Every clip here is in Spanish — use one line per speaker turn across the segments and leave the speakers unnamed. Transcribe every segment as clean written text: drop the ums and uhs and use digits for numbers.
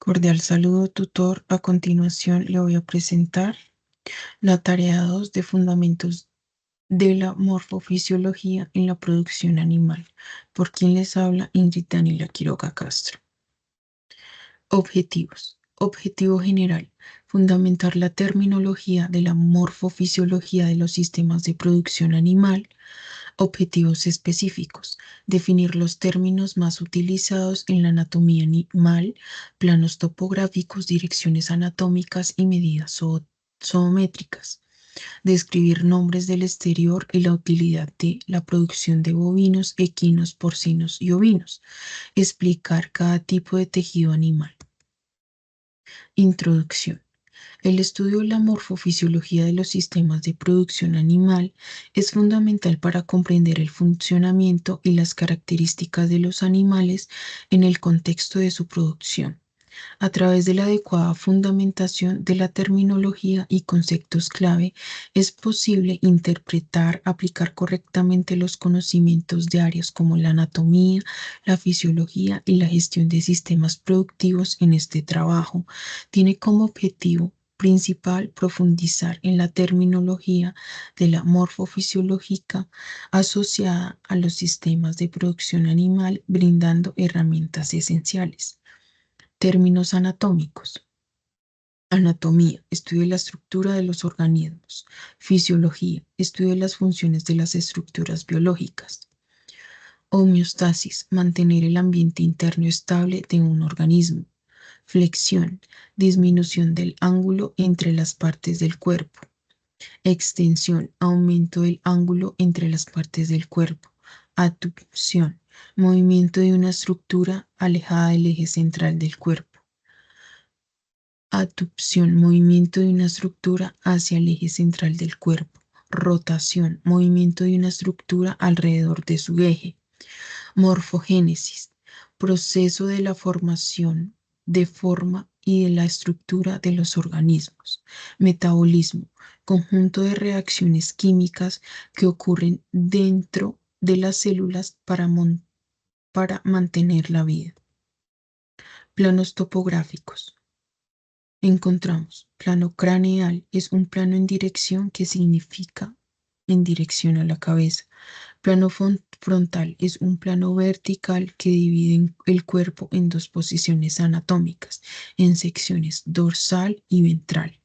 Cordial saludo, tutor. A continuación le voy a presentar la tarea 2 de Fundamentos de la Morfofisiología en la Producción Animal. Por quien les habla, Ingrid Daniela Quiroga Castro. Objetivos. Objetivo general. Fundamentar la terminología de la morfofisiología de los sistemas de producción animal. Objetivos específicos. Definir los términos más utilizados en la anatomía animal, planos topográficos, direcciones anatómicas y medidas zoométricas. Describir nombres del exterior y la utilidad de la producción de bovinos, equinos, porcinos y ovinos. Explicar cada tipo de tejido animal. Introducción. El estudio de la morfofisiología de los sistemas de producción animal es fundamental para comprender el funcionamiento y las características de los animales en el contexto de su producción. A través de la adecuada fundamentación de la terminología y conceptos clave, es posible interpretar, aplicar correctamente los conocimientos de áreas como la anatomía, la fisiología y la gestión de sistemas productivos. En este trabajo tiene como objetivo principal profundizar en la terminología de la morfofisiológica asociada a los sistemas de producción animal, brindando herramientas esenciales. Términos anatómicos. Anatomía, estudio de la estructura de los organismos. Fisiología, estudio de las funciones de las estructuras biológicas. Homeostasis, mantener el ambiente interno estable de un organismo. Flexión, disminución del ángulo entre las partes del cuerpo. Extensión, aumento del ángulo entre las partes del cuerpo. Abducción, movimiento de una estructura alejada del eje central del cuerpo. Abducción, movimiento de una estructura hacia el eje central del cuerpo. Rotación, movimiento de una estructura alrededor de su eje. Morfogénesis, proceso de la formación de forma y de la estructura de los organismos. Metabolismo, conjunto de reacciones químicas que ocurren dentro de las células para mantener la vida. Planos topográficos. Encontramos, plano craneal es un plano en dirección que significa en dirección a la cabeza. Plano frontal es un plano vertical que divide el cuerpo en dos posiciones anatómicas, en secciones dorsal y ventral.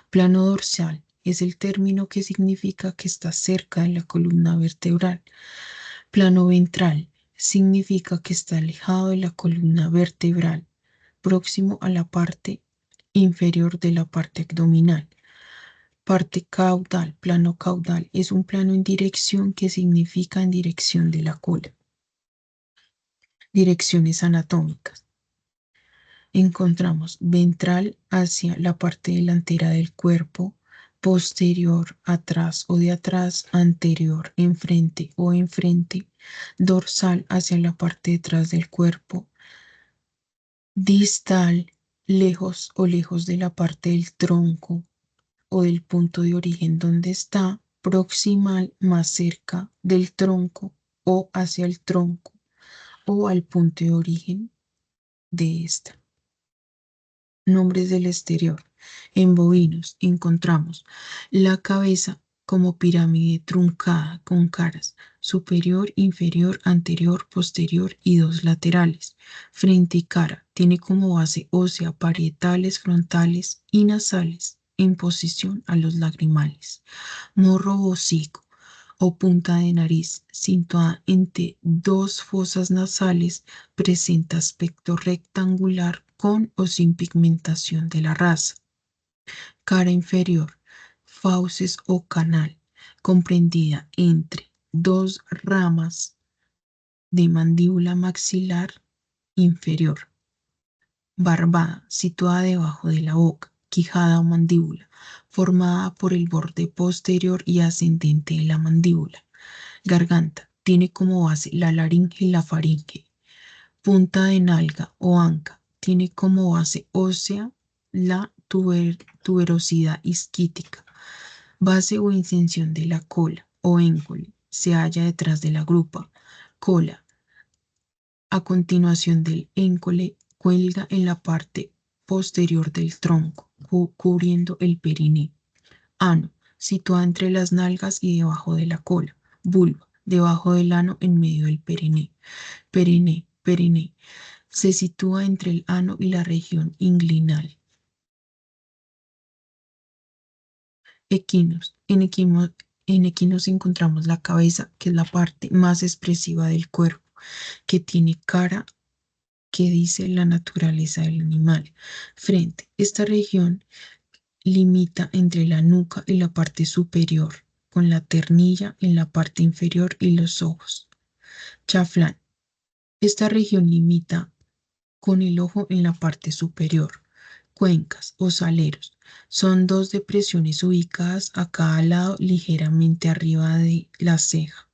Plano dorsal es el término que significa que está cerca de la columna vertebral. Plano ventral significa que está alejado de la columna vertebral, próximo a la parte inferior de la parte abdominal. Parte caudal, plano caudal, es un plano en dirección que significa en dirección de la cola. Direcciones anatómicas. Encontramos ventral hacia la parte delantera del cuerpo, posterior atrás o de atrás, anterior enfrente o enfrente, dorsal hacia la parte detrás del cuerpo, distal lejos o lejos de la parte del tronco o del punto de origen donde está, proximal más cerca del tronco o hacia el tronco o al punto de origen de esta. Nombres del exterior. En bovinos encontramos la cabeza como pirámide truncada con caras superior, inferior, anterior, posterior y dos laterales. Frente y cara tiene como base ósea parietales, frontales y nasales en posición a los lagrimales. Morro o hocico o punta de nariz situada entre dos fosas nasales, presenta aspecto rectangular con o sin pigmentación de la raza. Cara inferior, fauces o canal, comprendida entre dos ramas de mandíbula maxilar inferior. Barbada, situada debajo de la boca. Quijada o mandíbula, formada por el borde posterior y ascendente de la mandíbula. Garganta, tiene como base la laringe y la faringe. Punta de nalga o anca, tiene como base ósea la tuberosidad isquítica. Base o inserción de la cola o éncole se halla detrás de la grupa. Cola, a continuación del éncole, cuelga en la parte posterior del tronco, cubriendo el perineo. Ano, situada entre las nalgas y debajo de la cola. Vulva, debajo del ano en medio del perineo. Perineo. Se sitúa entre el ano y la región inguinal. Equinos. En equinos encontramos la cabeza, que es la parte más expresiva del cuerpo, que tiene cara que dice la naturaleza del animal. Frente. Esta región limita entre la nuca y la parte superior, con la ternilla en la parte inferior y los ojos. Chaflán. Esta región limita con el ojo en la parte superior. Cuencas o saleros. Son dos depresiones ubicadas a cada lado ligeramente arriba de la ceja.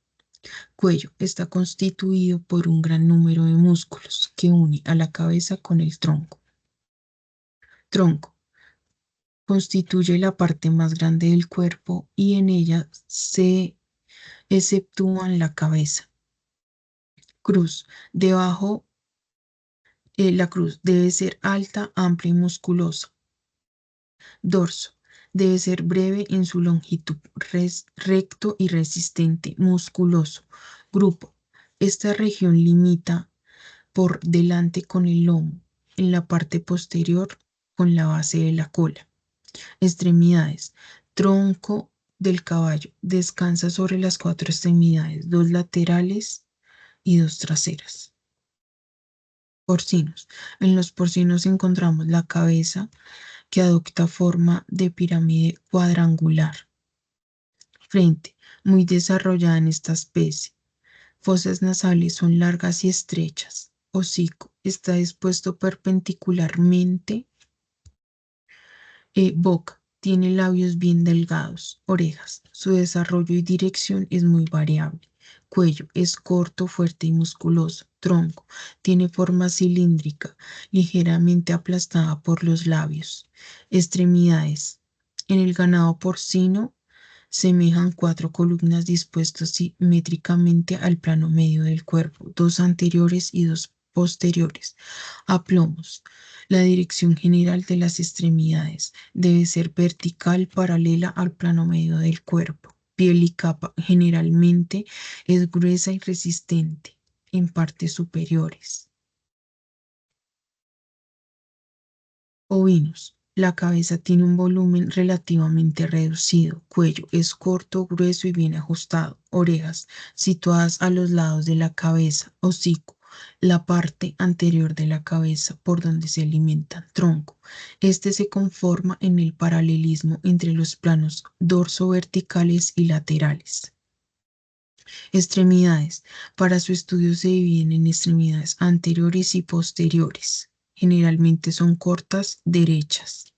Cuello está constituido por un gran número de músculos que une a la cabeza con el tronco. Tronco. Constituye la parte más grande del cuerpo y en ella se exceptúan la cabeza. Cruz. Debajo, la cruz debe ser alta, amplia y musculosa. Dorso. Debe ser breve en su longitud, recto y resistente, musculoso. Grupo. Esta región limita por delante con el lomo, en la parte posterior con la base de la cola. Extremidades. Tronco del caballo. Descansa sobre las 4 extremidades, 2 laterales y 2 traseras. Porcinos. En los porcinos encontramos la cabeza, que adopta forma de pirámide cuadrangular. Frente, muy desarrollada en esta especie. Fosas nasales son largas y estrechas. Hocico está dispuesto perpendicularmente. Boca tiene labios bien delgados. Orejas, su desarrollo y dirección es muy variable. Cuello es corto, fuerte y musculoso. Tronco tiene forma cilíndrica, ligeramente aplastada por los labios. Extremidades. En el ganado porcino semejan 4 columnas dispuestas simétricamente al plano medio del cuerpo, 2 anteriores y 2 posteriores. Aplomos. La dirección general de las extremidades debe ser vertical, paralela al plano medio del cuerpo. Piel y capa generalmente es gruesa y resistente en partes superiores. Ovinos. La cabeza tiene un volumen relativamente reducido. Cuello es corto, grueso y bien ajustado. Orejas situadas a los lados de la cabeza. Hocico, la parte anterior de la cabeza por donde se alimentan. Tronco. Este se conforma en el paralelismo entre los planos dorso verticales y laterales. Extremidades. Para su estudio se dividen en extremidades anteriores y posteriores. Generalmente son cortas, derechas.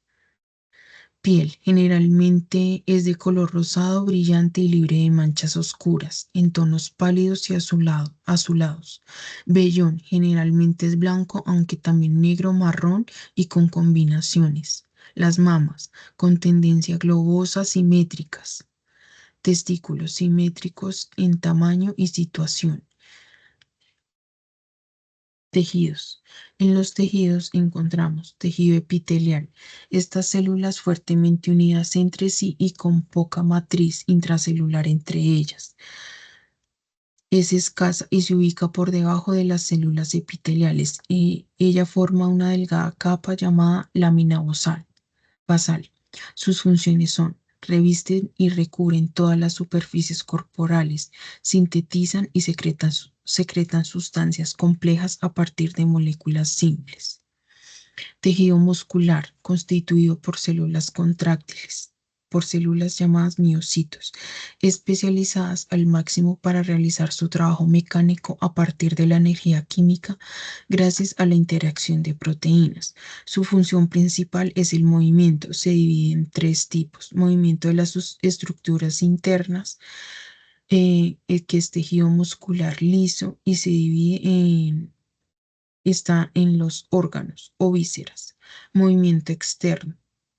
Piel. Generalmente es de color rosado, brillante y libre de manchas oscuras, en tonos pálidos y azulados. Vellón. Generalmente es blanco, aunque también negro, marrón y con combinaciones. Las mamas. Con tendencia globosa, simétricas. Testículos simétricos en tamaño y situación. Tejidos. En los tejidos encontramos tejido epitelial. Estas células fuertemente unidas entre sí y con poca matriz intracelular entre ellas. Es escasa y se ubica por debajo de las células epiteliales. Ella forma una delgada capa llamada lámina basal. Sus funciones son: revisten y recubren todas las superficies corporales, sintetizan y secretan sustancias complejas a partir de moléculas simples. Tejido muscular, constituido por células contráctiles, por células llamadas miocitos, especializadas al máximo para realizar su trabajo mecánico a partir de la energía química gracias a la interacción de proteínas. Su función principal es el movimiento. Se divide en 3 tipos: movimiento de las estructuras internas, que es tejido muscular liso y se divide está en los órganos o vísceras. Movimiento externo,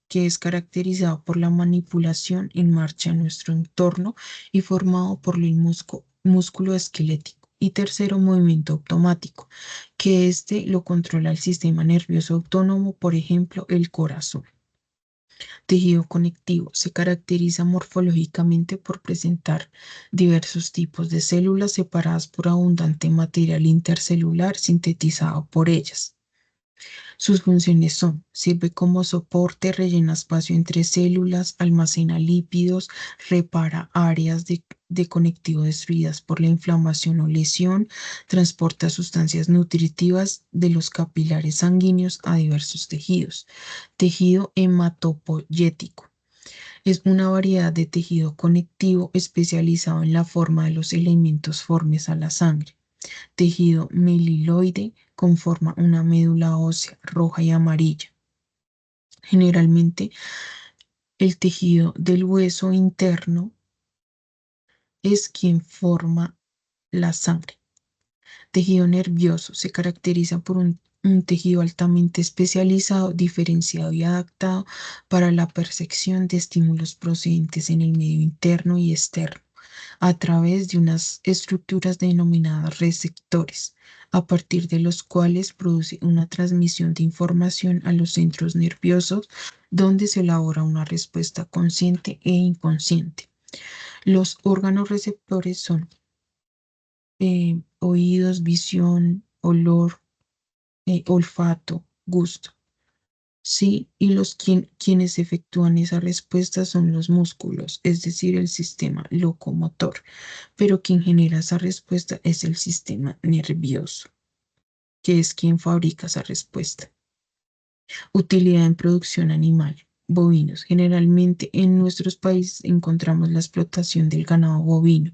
que es caracterizado por la manipulación en marcha en nuestro entorno y formado por el músculo esquelético. Y tercero, movimiento automático, que este lo controla el sistema nervioso autónomo, por ejemplo, el corazón. Tejido conectivo se caracteriza morfológicamente por presentar diversos tipos de células separadas por abundante material intercelular sintetizado por ellas. Sus funciones son: sirve como soporte, rellena espacio entre células, almacena lípidos, repara áreas de conectivo destruidas por la inflamación o lesión, transporta sustancias nutritivas de los capilares sanguíneos a diversos tejidos. Tejido hematopoyético. Es una variedad de tejido conectivo especializado en la forma de los elementos formes a la sangre. Tejido mieloide conforma una médula ósea roja y amarilla. Generalmente, el tejido del hueso interno es quien forma la sangre. Tejido nervioso se caracteriza por un tejido altamente especializado, diferenciado y adaptado para la percepción de estímulos procedentes en el medio interno y externo, a través de unas estructuras denominadas receptores, a partir de los cuales produce una transmisión de información a los centros nerviosos, donde se elabora una respuesta consciente e inconsciente. Los órganos receptores son oídos, visión, olor, olfato, gusto. Sí, y quienes efectúan esa respuesta son los músculos, es decir, el sistema locomotor, pero quien genera esa respuesta es el sistema nervioso, que es quien fabrica esa respuesta. Utilidad en producción animal. Bovinos. Generalmente en nuestros países encontramos la explotación del ganado bovino,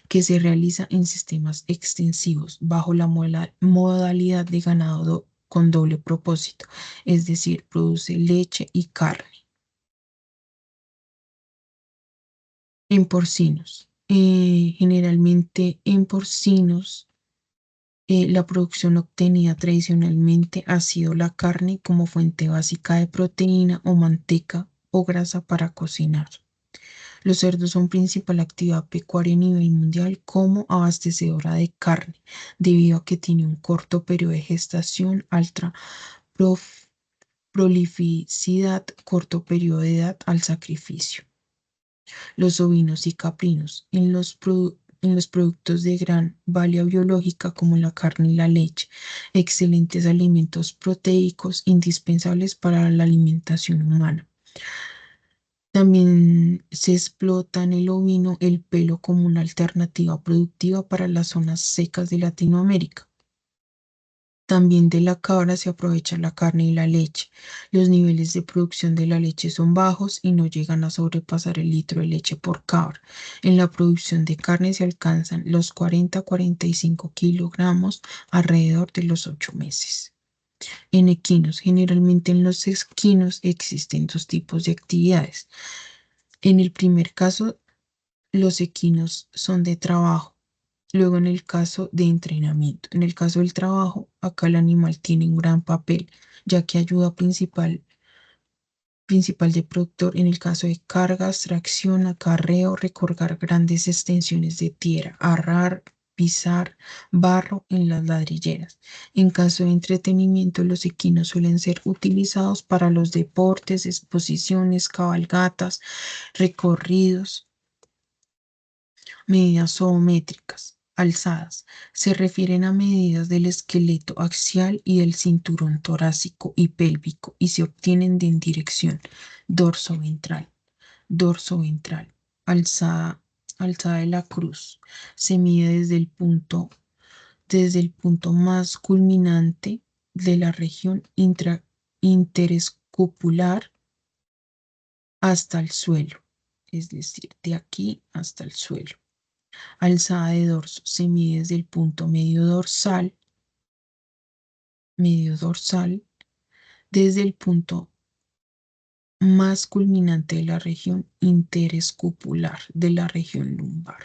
que se realiza en sistemas extensivos bajo la modalidad de ganado con doble propósito, es decir, produce leche y carne. En porcinos. Generalmente en porcinos, la producción obtenida tradicionalmente ha sido la carne como fuente básica de proteína o manteca o grasa para cocinar. Los cerdos son principal actividad pecuaria a nivel mundial como abastecedora de carne, debido a que tiene un corto periodo de gestación, alta prof- prolificidad, corto periodo de edad al sacrificio. Los ovinos y caprinos. En los productos de gran valía biológica como la carne y la leche, excelentes alimentos proteicos indispensables para la alimentación humana. También se explota en el ovino el pelo como una alternativa productiva para las zonas secas de Latinoamérica. También de la cabra se aprovecha la carne y la leche. Los niveles de producción de la leche son bajos y no llegan a sobrepasar el litro de leche por cabra. En la producción de carne se alcanzan los 40 a 45 kilogramos alrededor de los 8 meses. En equinos, generalmente en los equinos existen dos tipos de actividades. En el primer caso, los equinos son de trabajo. Luego, en el caso de entrenamiento. En el caso del trabajo, acá el animal tiene un gran papel, ya que ayuda principal de productor en el caso de cargas, tracción, acarreo, recorrer grandes extensiones de tierra, arrar, pisar barro en las ladrilleras. En caso de entretenimiento, los equinos suelen ser utilizados para los deportes, exposiciones, cabalgatas, recorridos. Medidas zoométricas. Alzadas. Se refieren a medidas del esqueleto axial y del cinturón torácico y pélvico y se obtienen en dirección dorso-ventral. Dorso-ventral. Alzada, alzada de la cruz. Se mide desde el punto más culminante de la región interescupular hasta el suelo, es decir, de aquí hasta el suelo. Alzada de dorso. Se mide desde el punto medio dorsal, desde el punto más culminante de la región interescupular, de la región lumbar.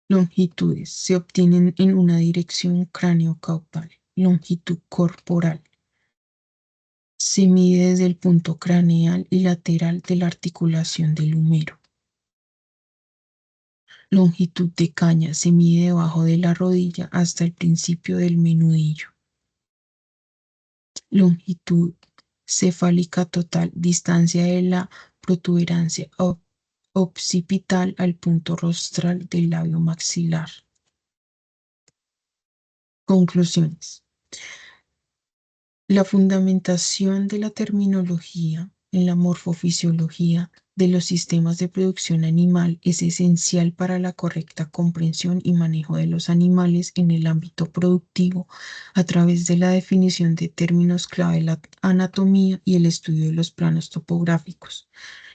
Longitudes. Se obtienen en una dirección cráneo-caudal. Longitud corporal. Se mide desde el punto craneal y lateral de la articulación del húmero. Longitud de caña se mide debajo de la rodilla hasta el principio del menudillo. Longitud cefálica total, distancia de la protuberancia occipital al punto rostral del labio maxilar. Conclusiones. La fundamentación de la terminología en la morfofisiología de los sistemas de producción animal es esencial para la correcta comprensión y manejo de los animales en el ámbito productivo a través de la definición de términos clave de la anatomía y el estudio de los planos topográficos,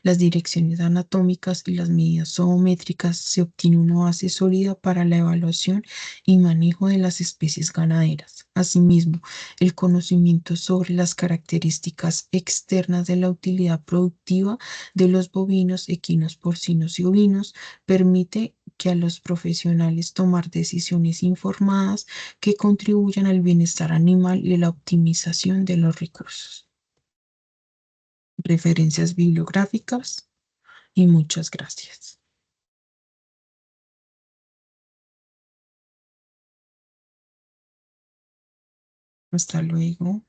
las direcciones anatómicas y las medidas zoométricas. Se obtiene una base sólida para la evaluación y manejo de las especies ganaderas. Asimismo, el conocimiento sobre las características externas de la utilidad productiva de los bovinos, equinos, porcinos y ovinos permite que a los profesionales tomar decisiones informadas que contribuyan al bienestar animal y a la optimización de los recursos. Referencias bibliográficas y muchas gracias. Hasta luego.